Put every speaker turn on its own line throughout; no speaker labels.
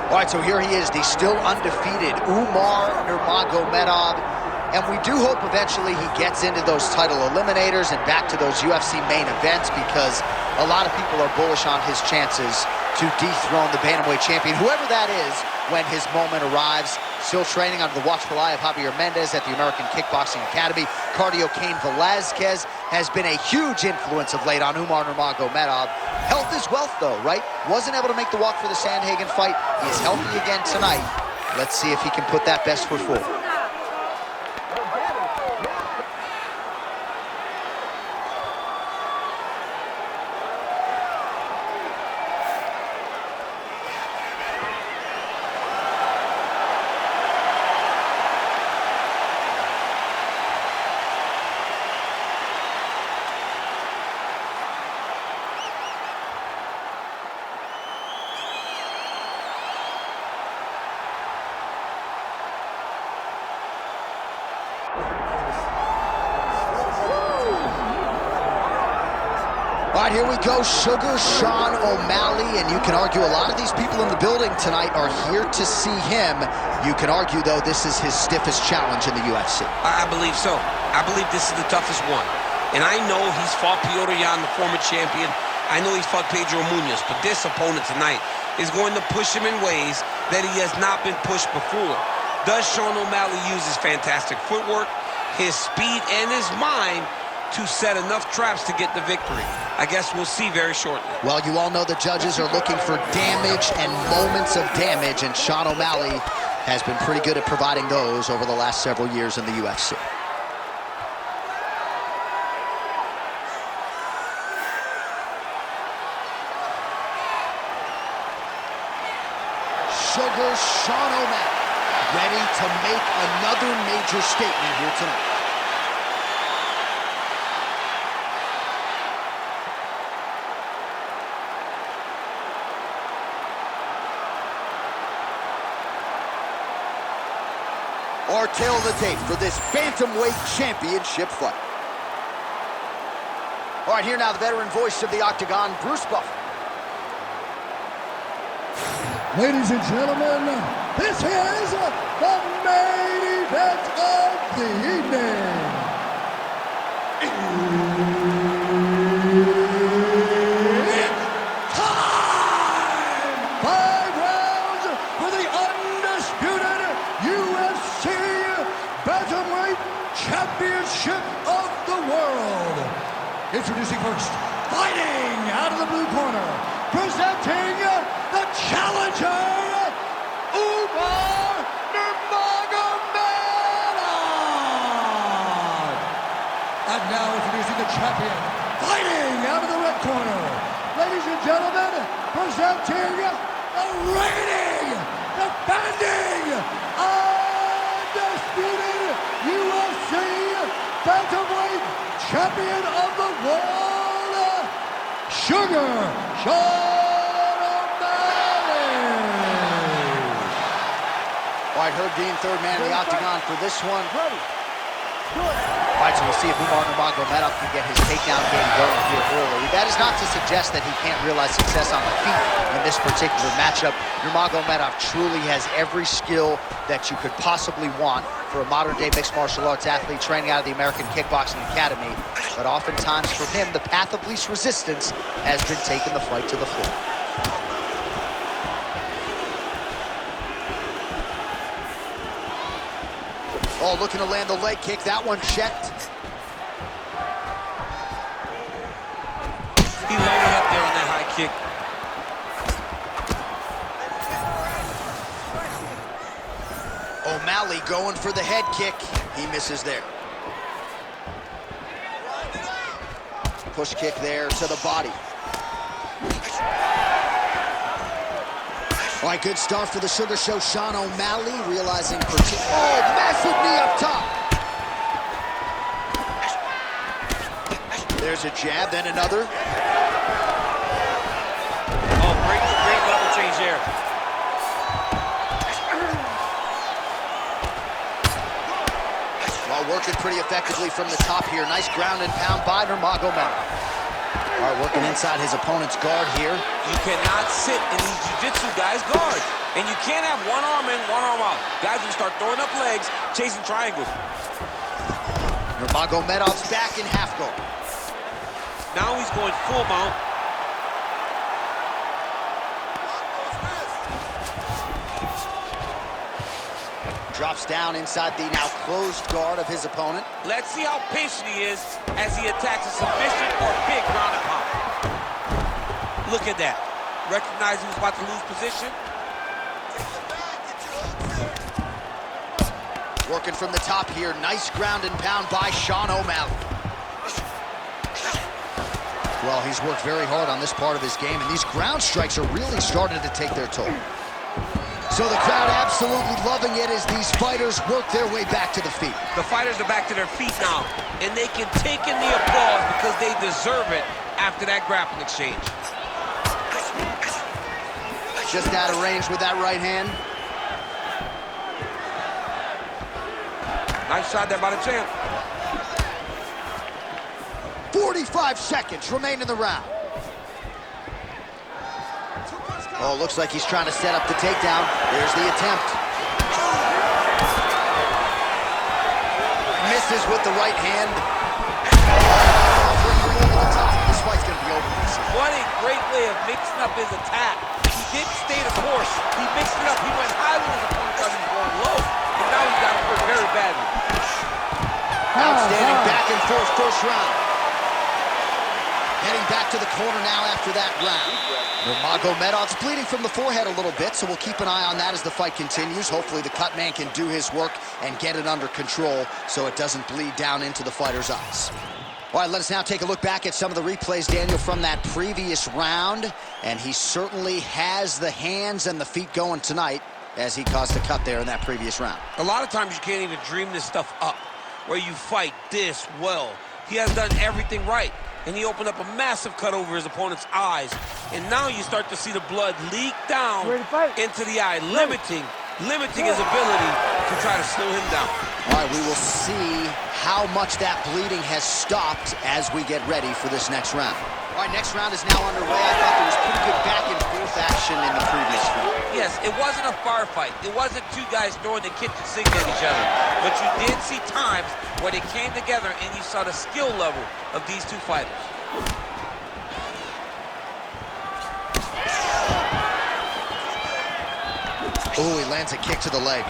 All right, so here he is, the still undefeated Umar Nurmagomedov. And we do hope eventually he gets into those title eliminators and back to those UFC main events, because a lot of people are bullish on his chances to dethrone the bantamweight champion, whoever that is, when his moment arrives. Still training under the watchful eye of Javier Mendez at the American Kickboxing Academy. Cardio Cain Velasquez has been a huge influence of late on Umar Nurmagomedov. Health is wealth, though, right? Wasn't able to make the walk for the Sandhagen fight. He is healthy again tonight. Let's see if he can put that best foot forward. All right, here we go. Sugar Sean O'Malley, and you can argue a lot of these people in the building tonight are here to see him. You can argue, though, this is his stiffest challenge in the UFC.
I believe so. I believe this is the toughest one. And I know he's fought Piotr Jan, the former champion. I know he's fought Pedro Munoz, but this opponent tonight is going to push him in ways that he has not been pushed before. Does Sean O'Malley use his fantastic footwork, his speed, and his mind to set enough traps to get the victory? I guess we'll see very shortly.
Well, you all know the judges are looking for damage and moments of damage, and Sean O'Malley has been pretty good at providing those over the last several years in the UFC. Sugar Sean O'Malley, ready to make another major statement here tonight. Our tail of the tape for this bantamweight championship fight. All right, here now the veteran voice of the Octagon, Bruce Buffer.
Ladies and gentlemen, this is the main event of the evening. It's time! 5 rounds for the undisputed UFC Bantamweight Championship of the world. Introducing first, fighting out of the blue corner, presenting the challenger, Umar Nurmagomedov. And now introducing the champion, fighting out of the red corner. Ladies and gentlemen, presenting the reigning, defending, undisputed UFC Bantamweight Champion of the world, Sugar Sean O'Malley.
All right, Herb Dean, third man in the Octagon for this one. All right, so we'll see if Umar Nurmagomedov can get his takedown game going here early. That is not to suggest that he can't realize success on the feet in this particular matchup. Nurmagomedov truly has every skill that you could possibly want for a modern-day mixed martial arts athlete training out of the American Kickboxing Academy. But oftentimes for him, the path of least resistance has been taking the fight to the floor. Oh, looking to land the leg kick. That one checked.
He loaded up there on that high kick.
O'Malley going for the head kick. He misses there. Push kick there to the body. All right, good start for the Sugar Show. Sean O'Malley realizing massive knee up top. There's a jab, then another.
Oh, great level change there.
Well, working pretty effectively from the top here. Nice ground and pound by Nurmagomedov. All right, working inside his opponent's guard here.
You cannot sit in these jiu-jitsu guys' guards. And you can't have one arm in, one arm out. Guys will start throwing up legs, chasing triangles.
Nurmagomedov's back in half guard.
Now he's going full mount.
Drops down inside the now closed guard of his opponent.
Let's see how patient he is as he attacks a submission or big ground and pound. Look at that. Recognize he was about to lose position.
Working from the top here. Nice ground and pound by Sean O'Malley. Well, he's worked very hard on this part of his game, and these ground strikes are really starting to take their toll. So the crowd absolutely loving it as these fighters work their way back to the feet.
The fighters are back to their feet now, and they can take in the applause because they deserve it after that grappling exchange.
Just out of range with that right hand.
Nice shot there by the champ.
45 seconds remain in the round. Oh, looks like he's trying to set up the takedown. There's the attempt. Misses with the right hand. This fight's gonna be over.
What a great way of mixing up his attack. He didn't stay the course. He mixed it up. He went high when his opponent thought he was going low. And now he got hurt very badly.
Outstanding back and forth first round. Heading back to the corner now after that round. Nurmagomedov's bleeding from the forehead a little bit, so we'll keep an eye on that as the fight continues. Hopefully the cut man can do his work and get it under control so it doesn't bleed down into the fighter's eyes. All right, let us now take a look back at some of the replays, Daniel, from that previous round. And he certainly has the hands and the feet going tonight as he caused the cut there in that previous round.
A lot of times you can't even dream this stuff up, where you fight this well. He has done everything right. And he opened up a massive cut over his opponent's eyes. And now you start to see the blood leak down into the eye, limiting his ability to try to slow him down.
All right, we will see how much that bleeding has stopped as we get ready for this next round. All right, next round is now underway. I thought there was pretty good back and forth action in the previous round.
Yes, it wasn't a firefight. It wasn't two guys throwing the kitchen sink at each other. But you did see times where they came together and you saw the skill level of these two fighters.
Oh, he lands a kick to the leg.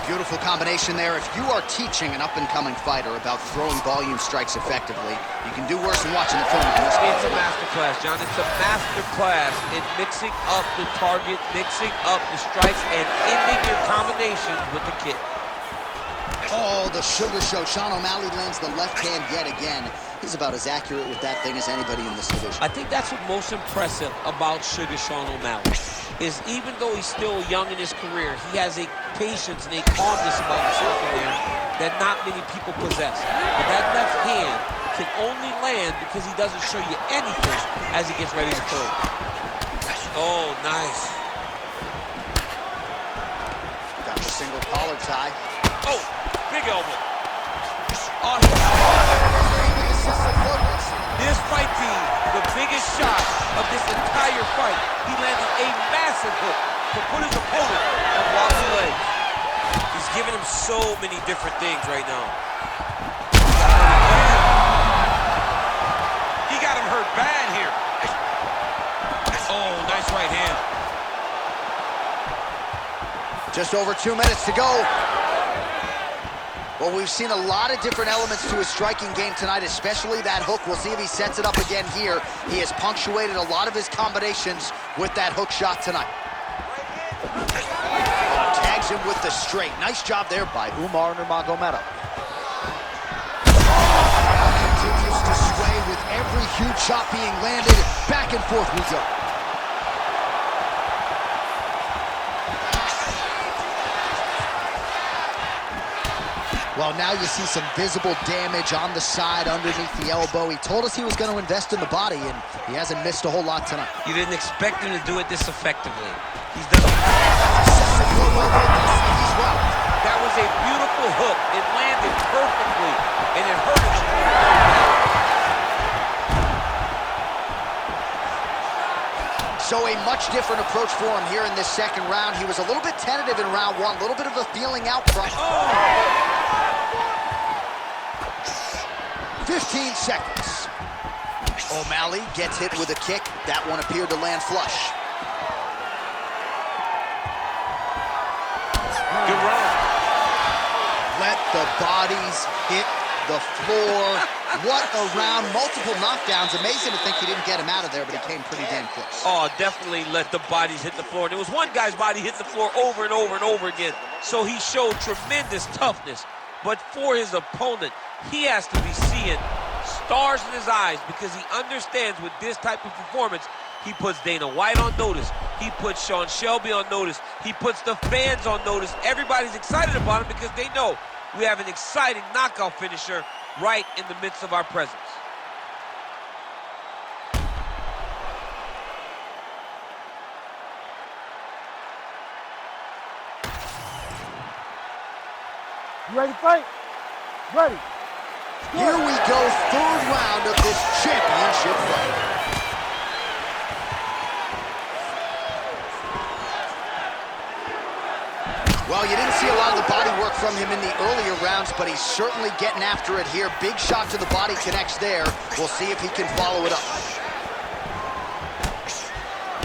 Beautiful combination there. If you are teaching an up-and-coming fighter about throwing volume strikes effectively, you can do worse than watching the film.
It's a masterclass, John. It's a masterclass in mixing up the target, mixing up the strikes, and ending your combinations with the kick.
Oh, the sugar show. Sean O'Malley lands the left hand yet again. He's about as accurate with that thing as anybody in this division.
I think that's what's most impressive about Sugar Sean O'Malley, is even though he's still young in his career, he has a patience and a calmness about himself in there that not many people possess. But that left hand can only land because he doesn't show you anything as he gets ready to throw. Oh, nice.
Got the single collar tie.
Oh, big elbow. Oh, this might be the biggest shot of this entire fight. He landed a massive hook to put his opponent on wobbly legs. He's giving him so many different things right now. He got him hurt bad here. Oh, nice right hand.
Just over 2 minutes to go. Well, we've seen a lot of different elements to his striking game tonight, especially that hook. We'll see if he sets it up again here. He has punctuated a lot of his combinations with that hook shot tonight. Tags him with the straight. Nice job there by Umar Nurmagomedov. Continues to sway with every huge shot being landed. Back and forth we go. Well, now you see some visible damage on the side underneath the elbow. He told us he was going to invest in the body, and he hasn't missed a whole lot tonight.
You didn't expect him to do it this effectively. He's done it. That was a beautiful hook. It landed perfectly, and it hurt him.
a much different approach for him here in this second round. He was a little bit tentative in round one, a little bit of a feeling out front. 15 seconds. O'Malley gets hit with a kick. That one appeared to land flush.
Good round.
Let the bodies hit the floor. What a round. Multiple knockdowns. Amazing to think he didn't get him out of there, but he came pretty damn close.
Oh, definitely let the bodies hit the floor. There was one guy's body hit the floor over and over and over again. So he showed tremendous toughness. But for his opponent, he has to be seeing stars in his eyes because he understands with this type of performance, he puts Dana White on notice. He puts Sean Shelby on notice. He puts the fans on notice. Everybody's excited about him because they know we have an exciting knockout finisher right in the midst of our presence.
You ready to fight? Ready.
Here we go, third round of this championship fight. Well, you didn't see a lot of the body work from him in the earlier rounds, but he's certainly getting after it here. Big shot to the body connects there. We'll see if he can follow it up.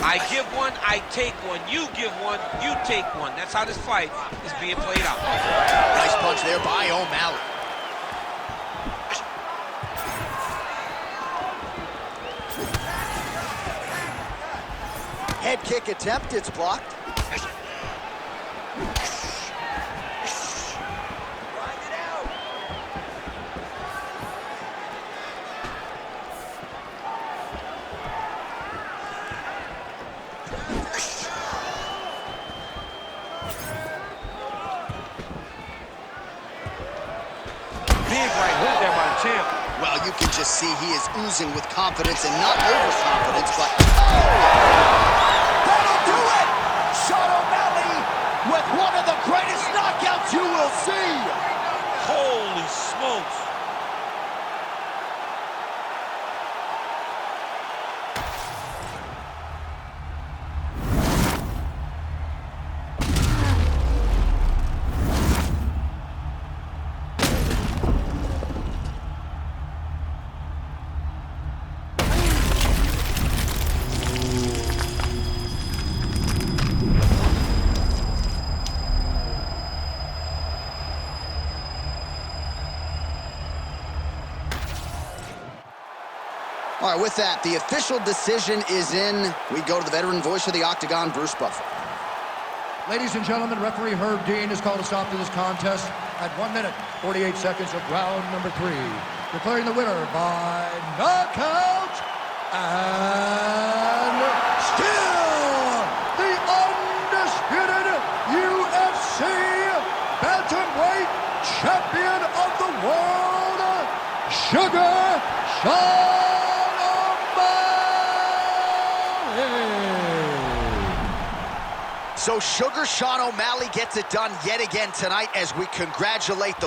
I give one, I take one. You give one, you take one. That's how this fight is being played out.
Nice punch there by O'Malley. Head kick attempt, it's blocked.
Big right hook there by the champ.
Well, you can just see he is oozing with confidence and not overconfidence, but... That'll do it! Sean O'Malley with one of the greatest knockouts you will see!
Holy smokes.
All right, with that, the official decision is in. We go to the veteran voice of the Octagon, Bruce Buffer.
Ladies and gentlemen, referee Herb Dean has called a stop to this contest at 1 minute, 48 seconds of round number 3. Declaring the winner by knockout and still the undisputed UFC bantamweight champion of the world, Sugar Sean.
So Sugar Sean O'Malley gets it done yet again tonight as we congratulate the